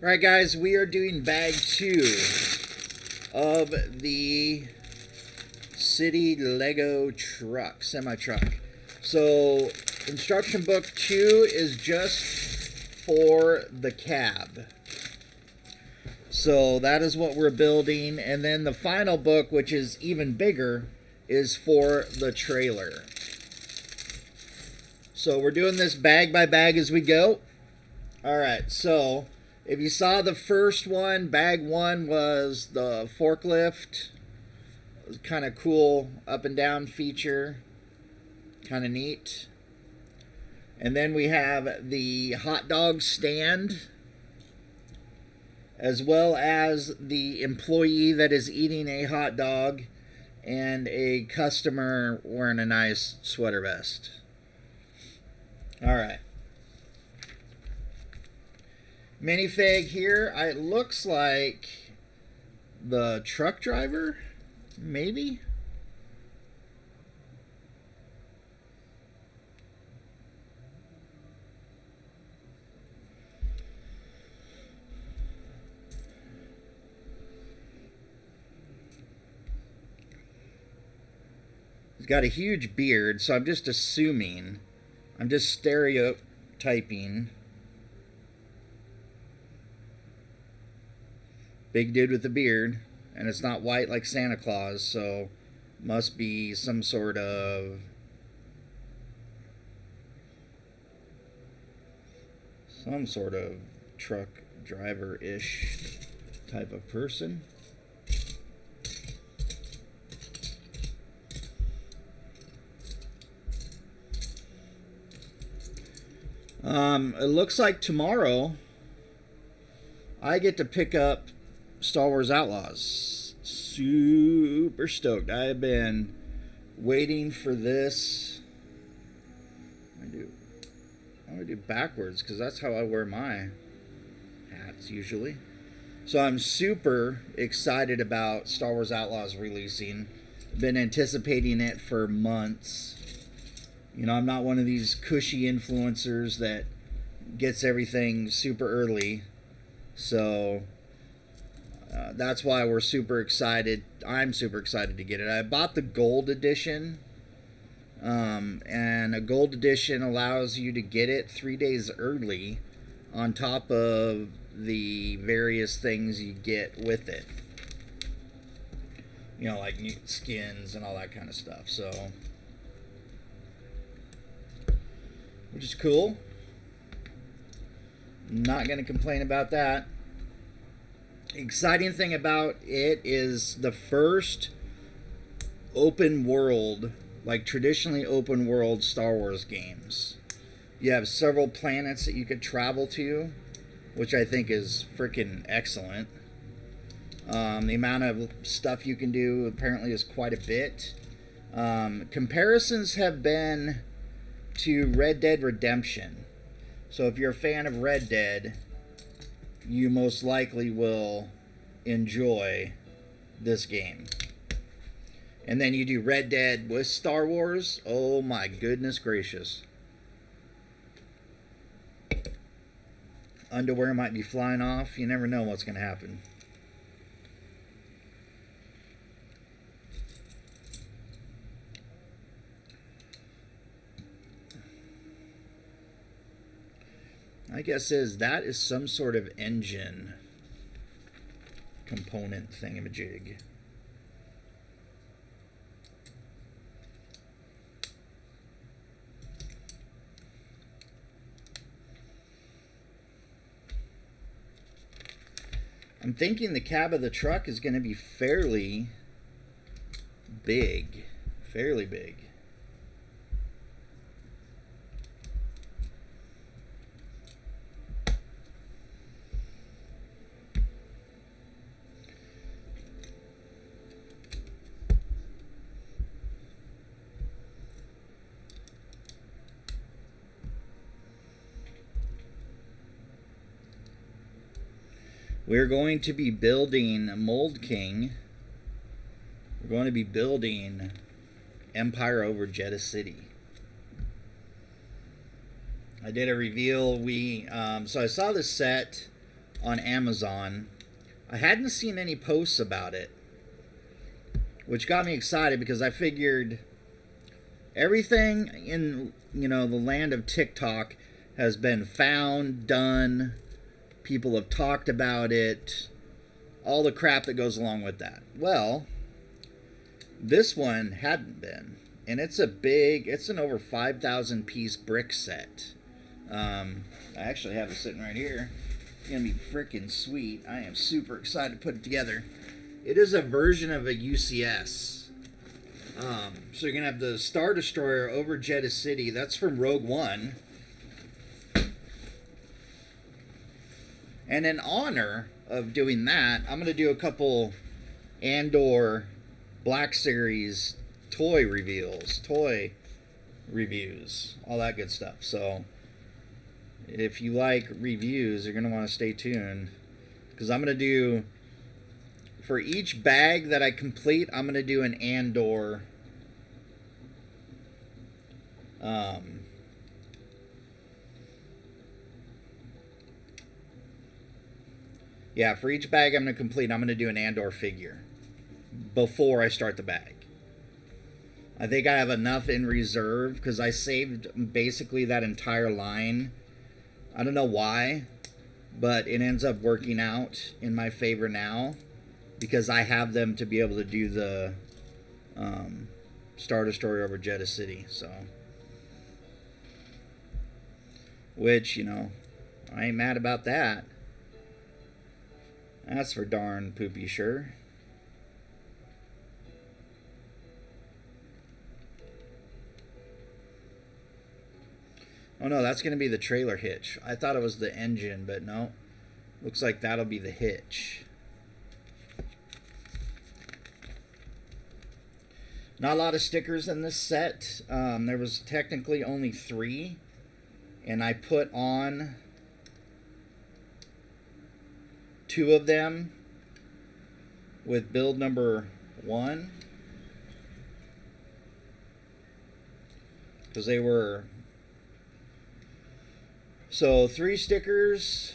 Alright guys, we are doing bag 2 of the City Lego truck, semi-truck. So, instruction book 2 is just for the cab. So that is what we're building, and then the final book, which is even bigger, is for the trailer. So we're doing this bag by bag as we go. Alright, so if you saw the first one, bag 1 was the forklift. It was kind of cool up and down feature. Kind of neat. And then we have the hot dog stand, as well as the employee that is eating a hot dog and a customer wearing a nice sweater vest. Alright. Minifig here. It looks like the truck driver, maybe? He's got a huge beard, so I'm just assuming. I'm just stereotyping. Big dude with a beard, and it's not white like Santa Claus, so must be some sort of truck driver-ish type of person. It looks like tomorrow I get to pick up Star Wars Outlaws. Super stoked. I have been waiting for this. I'm gonna do backwards because that's how I wear my hats usually. So I'm super excited about Star Wars Outlaws releasing. Been anticipating it for months. You know, I'm not one of these cushy influencers that gets everything super early. So that's why we're super excited. I'm super excited to get it. I bought the gold edition. And a gold edition allows you to get it 3 days early on top of the various things you get with it. You know, like new skins and all that kind of stuff. So, which is cool. Not going to complain about that. Exciting thing about it is the first open world, like traditionally open world Star Wars games. You have several planets that you could travel to, which I think is freaking excellent. The amount of stuff you can do apparently is quite a bit. Comparisons have been to Red Dead Redemption. So if you're a fan of Red Dead, you most likely will enjoy this game. And then you do Red Dead with Star Wars. Oh my goodness gracious. Underwear might be flying off. You never know what's going to happen. My guess is that is some sort of engine component thingamajig. I'm thinking the cab of the truck is going to be fairly big. Fairly big. We're going to be building Mold King. We're going to be building Empire over Jedha City. I did a reveal. So I saw the set on Amazon. I hadn't seen any posts about it, which got me excited because I figured everything in, the land of TikTok has been found, done, people have talked about it, all the crap that goes along with that. Well, this one hadn't been, and it's an over 5,000 piece brick set. I actually have it sitting right here. It's gonna be freaking sweet. I am super excited to put it together. It is a version of a UCS. So you're gonna have the Star Destroyer over Jedha City. That's from Rogue One. And in honor of doing that, I'm gonna do a couple Andor Black Series toy reviews, all that good stuff. So if you like reviews, you're gonna want to stay tuned, because I'm gonna do, for each bag that I complete, I'm gonna do an Andor for each bag I'm gonna complete, I'm gonna do an Andor figure before I start the bag. I think I have enough in reserve because I saved basically that entire line. I don't know why, but it ends up working out in my favor now because I have them to be able to do the Star Destroyer over Jedha City. So, which, I ain't mad about that. That's for darn poopy sure. Oh no, that's going to be the trailer hitch. I thought it was the engine, but no. Looks like that'll be the hitch. Not a lot of stickers in this set. There was technically only 3. And I put on 2 of them with build number 1. Because they were... So 3 stickers.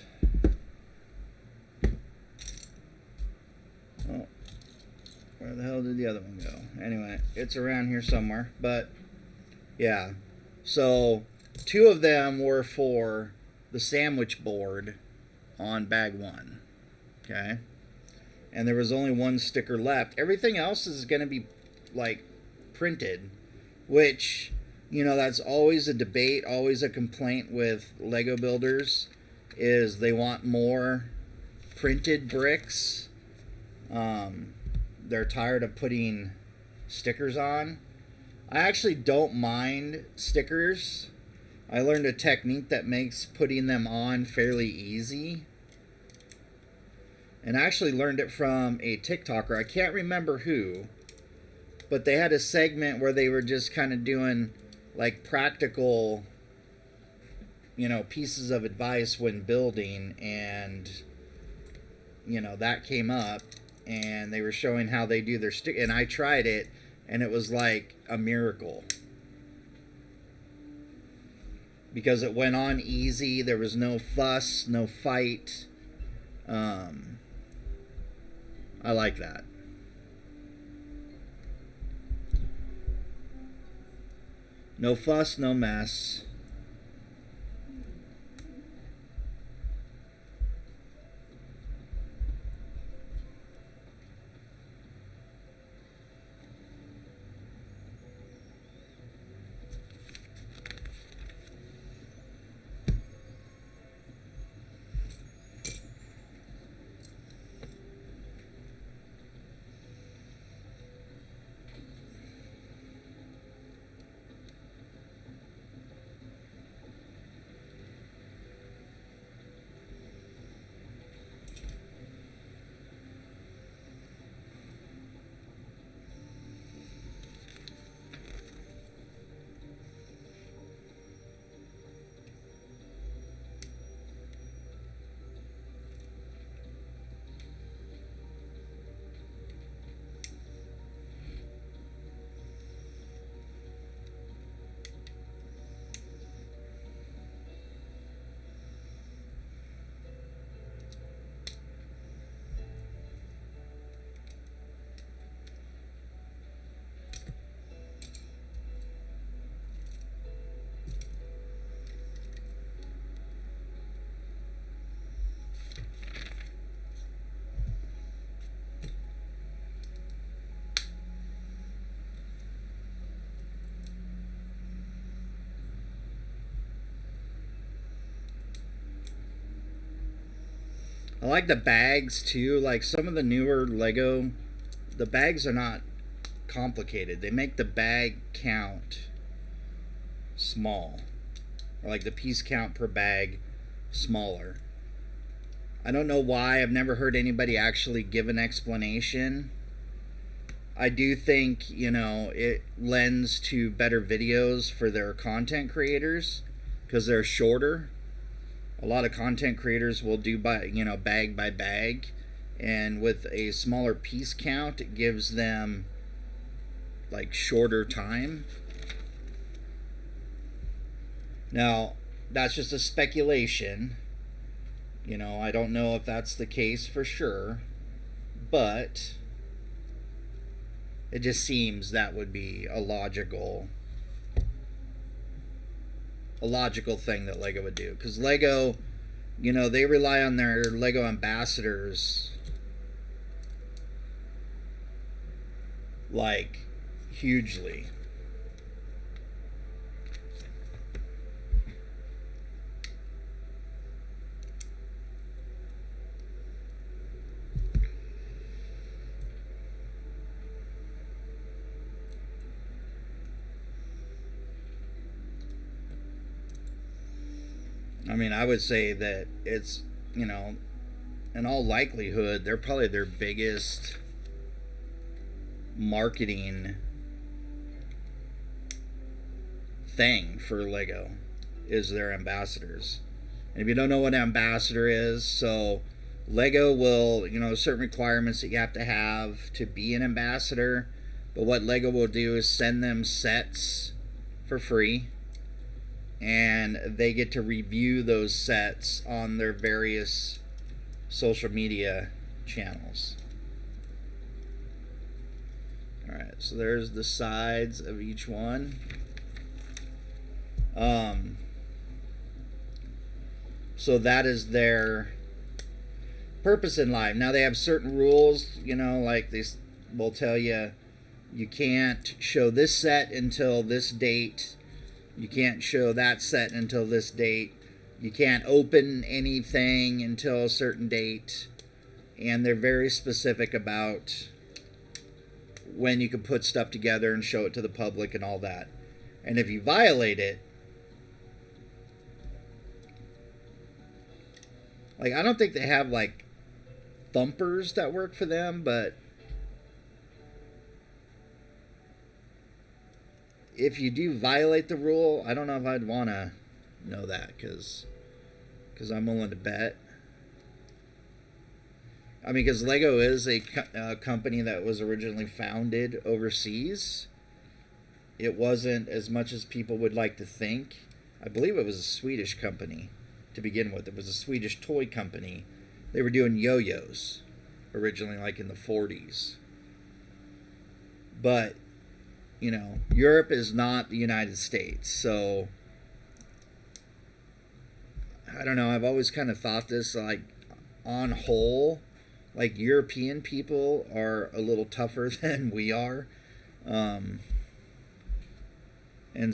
Oh, where the hell did the other one go? Anyway, it's around here somewhere. But yeah, so 2 of them were for the sandwich board on bag 1. Okay, and there was only 1 sticker left. Everything else is going to be like printed, which, that's always a debate, always a complaint with Lego builders, is they want more printed bricks. They're tired of putting stickers on. I actually don't mind stickers. I learned a technique that makes putting them on fairly easy. And I actually learned it from a TikToker. I can't remember who, but they had a segment where they were just kind of doing like practical, pieces of advice when building, and that came up, and they were showing how they do their stick, and I tried it, and it was like a miracle because it went on easy. There was no fuss, no fight. I like that. No fuss, no mess. I like the bags too. Like some of the newer Lego, the bags are not complicated. They make the bag count small, or like the piece count per bag smaller. I don't know why. I've never heard anybody actually give an explanation. I do think, it lends to better videos for their content creators because they're shorter. A lot of content creators will do bag by bag, and with a smaller piece count, it gives them like shorter time. Now, that's just a speculation. I don't know if that's the case for sure, but it just seems that would be a logical thing that Lego would do, because Lego, they rely on their Lego ambassadors like hugely. I mean, I would say that it's, in all likelihood, they're probably their biggest marketing thing for Lego is their ambassadors. And if you don't know what an ambassador is, so Lego will, certain requirements that you have to be an ambassador. But what Lego will do is send them sets for free, and they get to review those sets on their various social media channels. Alright, so there's the sides of each one. So that is their purpose in life. Now they have certain rules, like they will tell you can't show this set until this date. You can't show that set until this date. You can't open anything until a certain date. And they're very specific about when you can put stuff together and show it to the public and all that. And if you violate it, like, I don't think they have like thumpers that work for them, but if you do violate the rule, I don't know if I'd want to know that, because I'm willing to bet. I mean, because Lego is a company that was originally founded overseas. It wasn't as much as people would like to think. I believe it was a Swedish company to begin with. It was a Swedish toy company. They were doing yo-yos originally, like in the 40s. But Europe is not the United States, so I don't know. I've always kind of thought this, like, on whole, like, European people are a little tougher than we are. And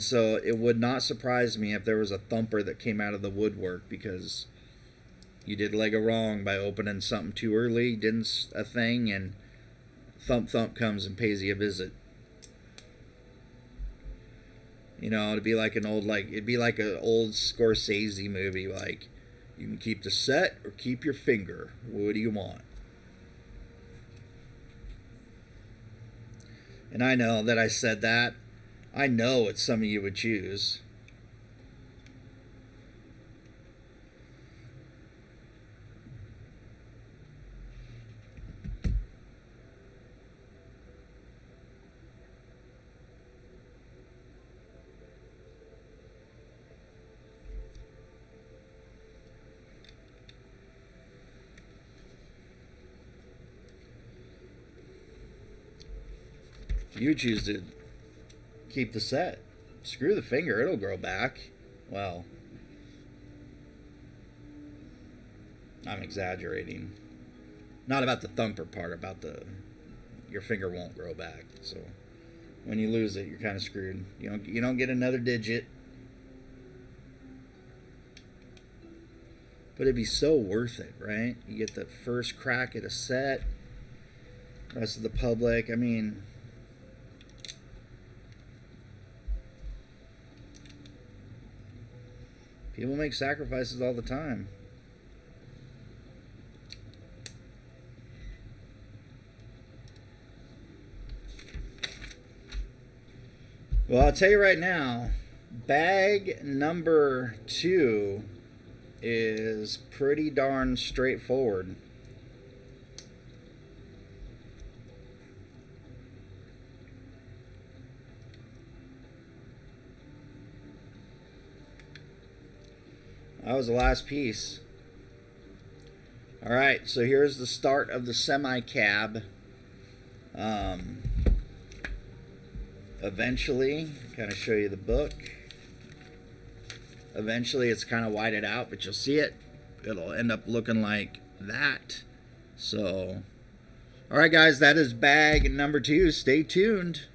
so it would not surprise me if there was a thumper that came out of the woodwork because you did Lego wrong by opening something too early, didn't a thing, and thump comes and pays you a visit. It'd be like it'd be like an old Scorsese movie, like, you can keep the set or keep your finger. What do you want? And I know that I said that. I know what some of you would choose. You choose to keep the set. Screw the finger, it'll grow back. Well, I'm exaggerating. Not about the thumper part, about your finger won't grow back. So when you lose it, you're kind of screwed. You don't get another digit. But it'd be so worth it, right? You get the first crack at a set. Rest of the public, I mean, people make sacrifices all the time. Well, I'll tell you right now, bag number 2 is pretty darn straightforward. That was the last piece. Alright, so here's the start of the semi-cab. Eventually, kind of show you the book. Eventually it's kind of whited out, but you'll see it. It'll end up looking like that. So, alright guys, that is bag number 2. Stay tuned.